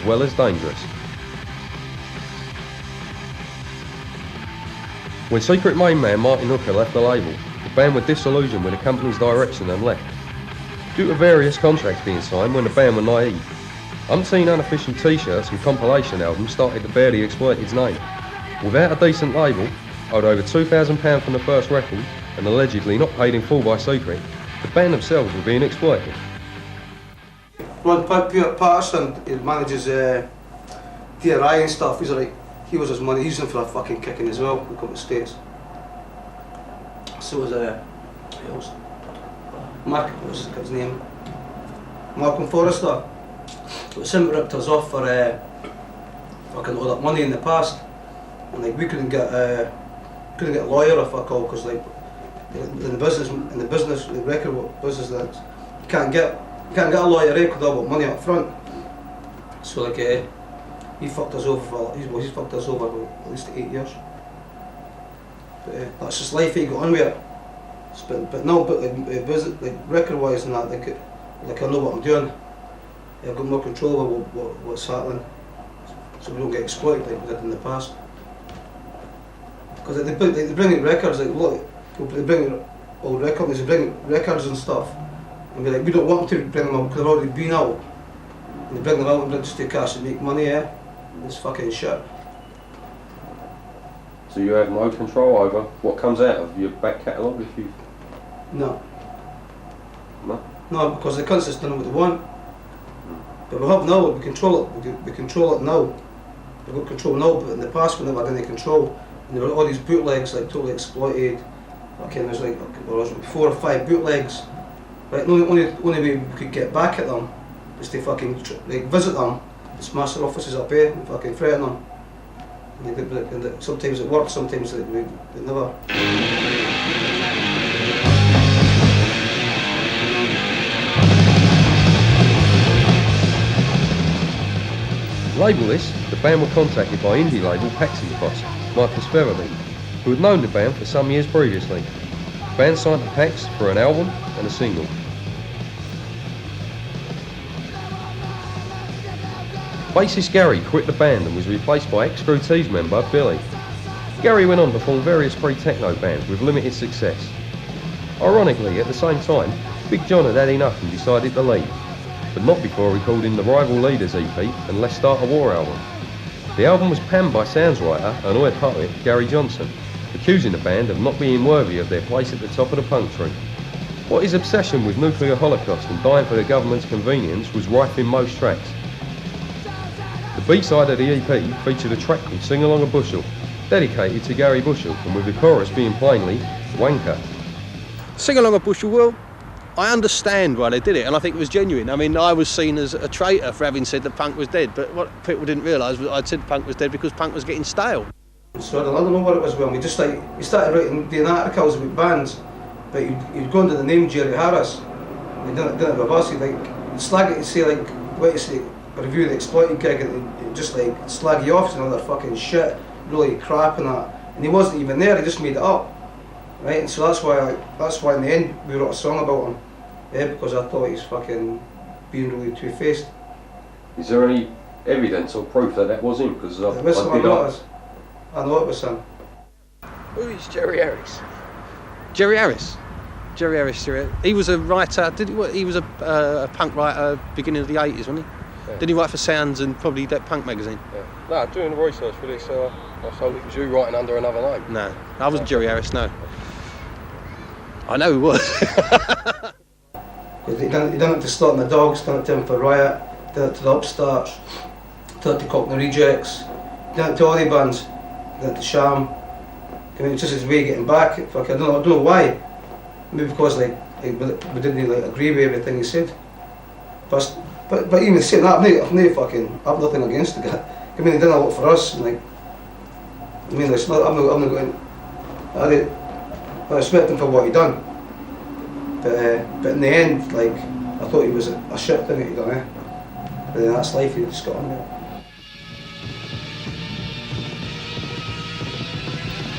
well as dangerous. When secret main man Martin Hooker left the label, the band were disillusioned with the company's direction and left. Due to various contracts being signed when the band were naive, umpteen unofficial t-shirts and compilation albums started to bear the Exploited's name. Without a decent label, owed over £2,000 from the first record, and allegedly not paid in full by Secret, the band themselves were being exploited. Rod Patterson, he manages DRI and stuff. He's like, he was his money, he's in for a fucking kicking as well. We come to the States. So was who else? Mark, what was his name? Malcolm Forrester. It was him ripped us off for fucking all that money in the past, and like we couldn't get a lawyer or fuck all, because like in the business, the record business, that you can't get a lawyer record all about money up front. So like he fucked us over for he's fucked us over for at least 8 years. But that's just life. He got on with it. But like record wise and that, like I know what I'm doing. I've got more control over what's happening, so we don't get exploited like we did in the past. Because they bring in records, like look, they bring in old records, they bring records and stuff, and be like, we don't want to bring them out because they've already been out. And they bring them out and just take cash and make money, It's fucking shit. So you have no control over what comes out of your back catalogue if you... No. No? No, because the cunts just done what they want. But we have now, we control it, we control it now. We've got control now, but in the past we never had any control. And there were all these bootlegs, like Totally Exploited. Okay, there was like, there was 4 or 5 bootlegs. Right, the only way we could get back at them is to fucking like visit them, smash their offices up here and fucking threaten them. And sometimes it works, sometimes it never. Labelless, the band were contacted by indie label Pax's boss, Marcus Featherby, who had known the band for some years previously. The band signed to Pax for an album and a single. Bassist Gary quit the band and was replaced by ex-Screw Tees member Billy. Gary went on to form various pre-techno bands with limited success. Ironically, at the same time, Big John had had enough and decided to leave, but not before recording the Rival Leaders EP and Let's Start a War album. The album was panned by sounds writer and oi poet Gary Johnson, accusing the band of not being worthy of their place at the top of the punk tree. What his obsession with nuclear holocaust and dying for the government's convenience was rife in most tracks. The B-side of the EP featured a track called Sing Along a Bushel, dedicated to Gary Bushel, and with the chorus being plainly, wanker. Sing Along a Bushel, well, I understand why they did it, and I think it was genuine. I mean, I was seen as a traitor for having said that punk was dead, but what people didn't realise was I'd said punk was dead because punk was getting stale. So I don't know what it was when we started writing, doing articles about bands, but you'd go under the name Jerry Harris, and he didn't have a boss, he'd slag it, he'd say like, what you say, a review of the Exploited gig, and he'd just like slag you off and all that fucking shit, really crap and that, and he wasn't even there, he just made it up. Right, and so that's why in the end we wrote a song about him, because I thought he's fucking being really two-faced. Is there any evidence or proof that was him? Because I know it was him. Who is Jerry Harris? Jerry Harris. He was a writer. He was a punk writer beginning of the 80s, wasn't he? Yeah. Didn't he write for Sounds and probably that punk magazine? Yeah. No, doing the research for this, I thought it was you writing under another name. No, I wasn't Jerry Harris, no. I know he was. He done it to Starting the Dogs, done it to him for Riot, done it to the Upstarts, done it to Cockney Rejects, done it to all the bands, done it to Sham. I mean, it's just his way of getting back. I don't know why. Maybe because we didn't agree with everything he said. But even saying that, I've nothing against the guy. I mean, he done a lot for us. And I'm not going. I respect him for what he done. But in the end, I thought he was a shit thing that he done. But then that's life. He just got on with it.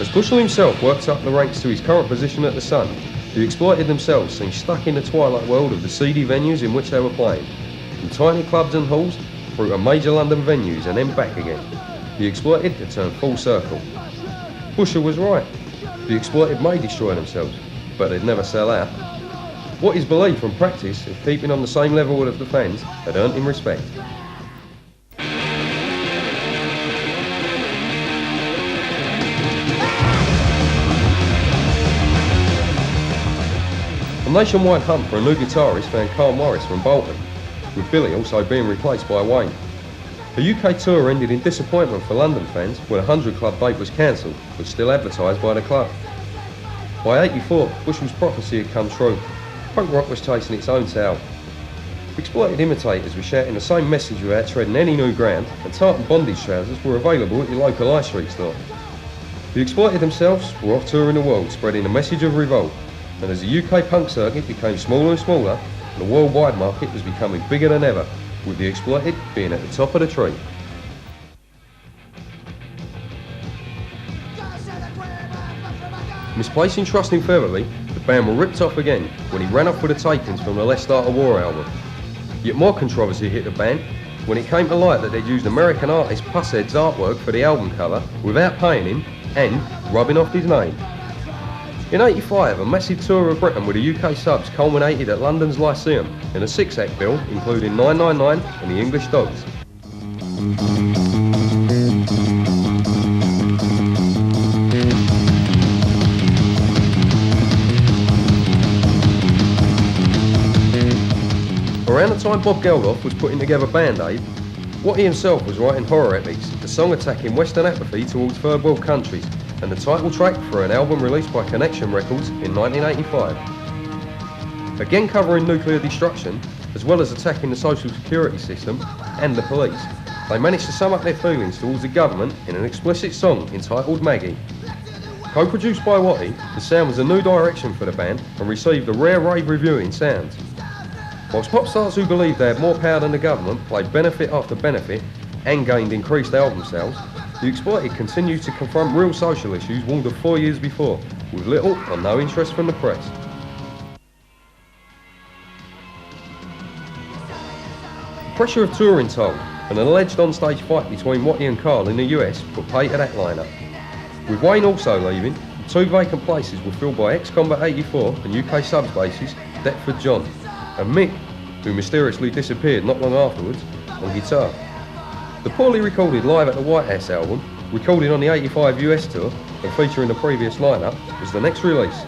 As Bushel himself works up the ranks to his current position at the Sun, the Exploited themselves seem stuck in the twilight world of the seedy venues in which they were playing. From tiny clubs and halls through to major London venues and then back again. The Exploited had turned full circle. Busher was right. The Exploited may destroy themselves, but they'd never sell out. What is believed from practice of keeping on the same level of the fans had earned him respect. A nationwide hunt for a new guitarist found Carl Morris from Bolton, with Billy also being replaced by Wayne. The UK tour ended in disappointment for London fans when a 100 Club date was cancelled, but still advertised by the club. By '84, Bushel's prophecy had come true. Punk rock was chasing its own tail. Exploited imitators were shouting the same message without treading any new ground, and tartan bondage trousers were available at your local high street store. The Exploited themselves were off touring the world, spreading the message of revolt. And as the UK punk circuit became smaller and smaller, the worldwide market was becoming bigger than ever, with the Exploited being at the top of the tree. Misplacing trust in Featherly, the band were ripped off again when he ran off with the takings from the Let's Start a War album. Yet more controversy hit the band when it came to light that they'd used American artist Pushead's artwork for the album cover without paying him and rubbing off his name. In '85, a massive tour of Britain with the UK subs culminated at London's Lyceum in a 6-act bill including 999 and the English Dogs. Around the time Bob Geldof was putting together Band Aid, Wattie himself was writing horror epics, a song attacking Western apathy towards third world countries, and the title track for an album released by Connection Records in 1985. Again covering nuclear destruction, as well as attacking the social security system and the police, they managed to sum up their feelings towards the government in an explicit song entitled Maggie. Co-produced by Wattie, the sound was a new direction for the band and received a rare rave reviewing sound. Whilst pop stars who believed they had more power than the government played benefit after benefit and gained increased album sales, the Exploited continued to confront real social issues warned of 4 years before, with little or no interest from the press. The pressure of touring told, and an alleged on-stage fight between Wattie and Carl in the US put pay to that lineup. With Wayne also leaving, the two vacant places were filled by ex-Combat 84 and UK subs bassist Deptford John, and Mick, who mysteriously disappeared not long afterwards, on guitar. The poorly recorded Live at the White House album, recorded on the '85 US tour and featuring the previous lineup, was the next release.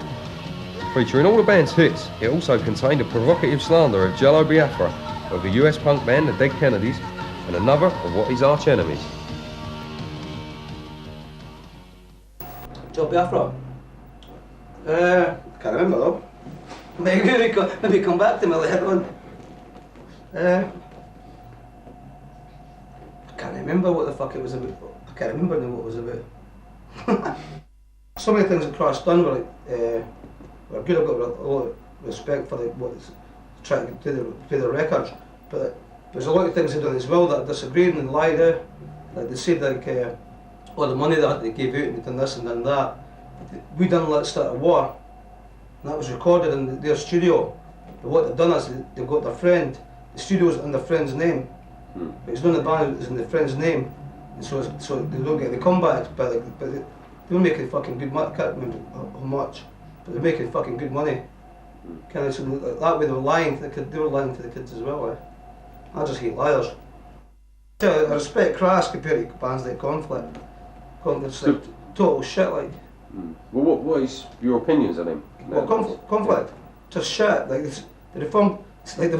Featuring all the band's hits, it also contained a provocative slander of Jello Biafra, of the US punk band The Dead Kennedys, and another of Wattie's arch enemies. Jello Biafra? Can't remember though. Maybe come back to me later on. I can't remember what the fuck it was about. I can't remember now what it was about. Some of the things that Crash done were were good. I've got a lot of respect for what it's trying to play the records, but there's a lot of things they've done as well that I disagreed and lied out. Like they said all the money that they gave out and they done this and done that. We done Let's Start a War. And that was recorded in their studio. But what they've done is they've got their friend, the studio's in their friend's name. But it's not in the band, it's in the friend's name. And so they don't get the comeback, but they're making fucking good money. I can't remember how much, but they're making fucking good money. Kind of, so that way they were lying to the kids, they were lying to the kids as well. I just hate liars. I respect Crash compared to bands like Conflict. Conflict's like total shit, like. Well, what is your opinions on him? Well, conflict, just shit. Like they reform, like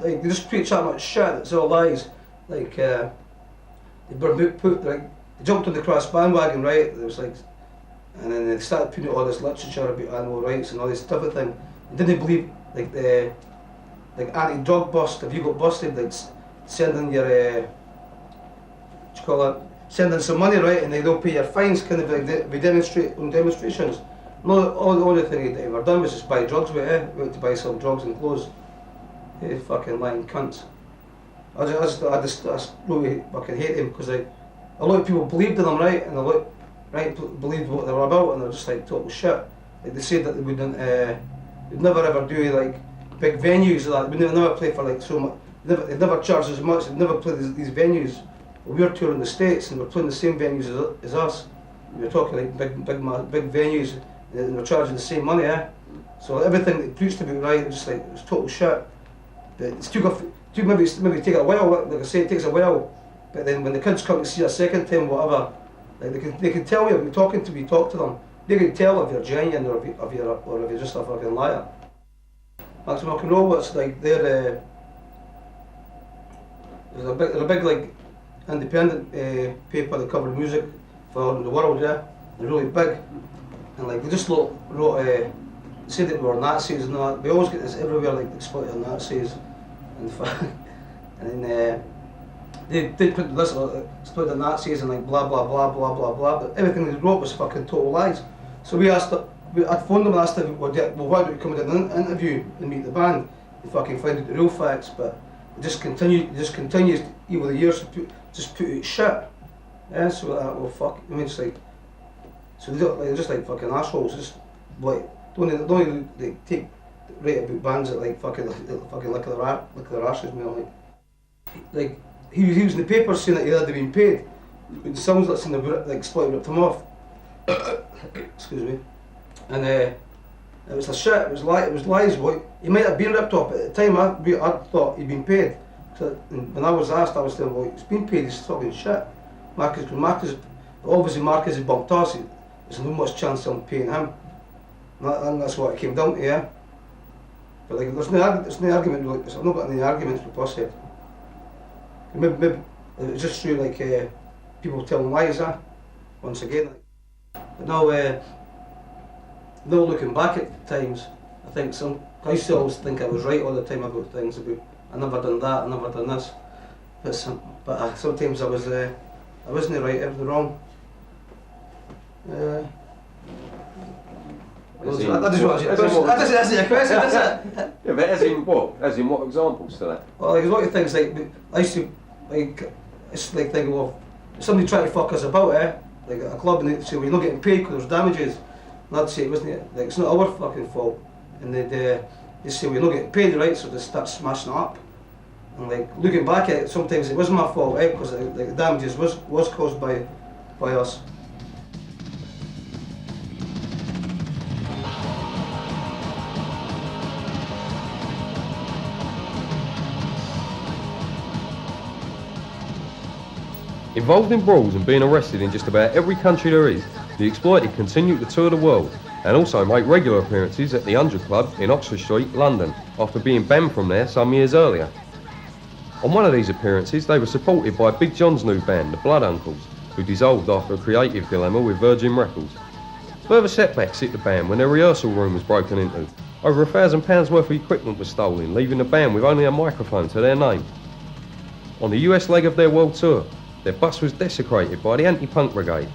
they just preach that much shit. It's all lies. Like they jumped on the Crash bandwagon, right? There was like, and then they started putting out all this literature about animal rights and all this type of thing. And didn't they believe like the anti-drug bust? If you got busted, like send in your what you call it? Send in some money, right, and they don't pay your fines, kind of like we demonstrate on demonstrations. No, all the only thing they ever done was just buy drugs with it. We went to buy some drugs and clothes. Hey, fucking lying cunts. I just really fucking hate them because like a lot of people believed in them, right, and a lot believed what they were about, and they're just like total shit. Like they said that they wouldn't, they'd never ever do like big venues or that. We'd never play for like so much. They never charged as much. They never played these venues. We were touring the States and we're playing the same venues as us. We were talking like big venues, and we're charging the same money, eh? So everything they preached about, right, it was just like it was total shit. But it's maybe take a while. Like I say, it takes a while. But then when the kids come to see a second time, whatever, like they can tell you if you talk to them. They can tell if you're genuine or if you're just a fucking liar. Maximum Rock and Roll, it's like they're a big like independent paper that covered music for the world, yeah. They're really big, and like they just wrote said that we were Nazis and all that. We always get this everywhere, like exploiting Nazis, and then they did put this exploit the Nazis and like blah blah blah blah blah blah. But everything they wrote was fucking total lies. So I phoned them and asked them, well, why don't you come and do an interview and meet the band and fucking find out the real facts? But it just continues over the years to put out shit. Yeah, so well fuck, I mean it's like, so they're just like fucking assholes, just like, don't even like, take right about bands that like fucking lick their asses, man, like he was in the paper saying that he had been paid. It sounds like something like Exploited ripped him off. Excuse me. And it was a shit, it was lies. Boy. He might have been ripped off, but at the time I thought he'd been paid. So when I was asked, I was saying, well, he's been paid, he's talking shit. Marcus, obviously Marcus has bumped us, there's no much chance of paying him. And that's what it came down to, yeah. But like, there's no argument, like, I've not got any arguments with Pusshead. Maybe it's just through like people telling lies, once again. But now looking back at times, I used to always think I was right all the time about things, about I never done that, I never done this. But sometimes I wasn't right, I was wrong. That doesn't answer your question, does it? Yeah, but as in what? As in what examples to that? Well, like, there's a lot of things like, I used to, like, it's like thinking, well, if somebody tried to fuck us about, like at a club, and they'd say, well, you're not getting paid because there's damages. And I'd say, like, it's not our fucking fault. And they'd say, well, you're not getting paid, right? So they start smashing it up. And like, looking back at it, sometimes it wasn't my fault, because like, the damages was caused by us. Involved in brawls and being arrested in just about every country there is, the Exploited continue to tour the world and also make regular appearances at the 100 Club in Oxford Street, London, after being banned from there some years earlier. On one of these appearances, they were supported by Big John's new band, the Blood Uncles, who dissolved after a creative dilemma with Virgin Records. Further setbacks hit the band when their rehearsal room was broken into. Over £1,000 worth of equipment was stolen, leaving the band with only a microphone to their name. On the US leg of their world tour, their bus was desecrated by the anti-punk brigade,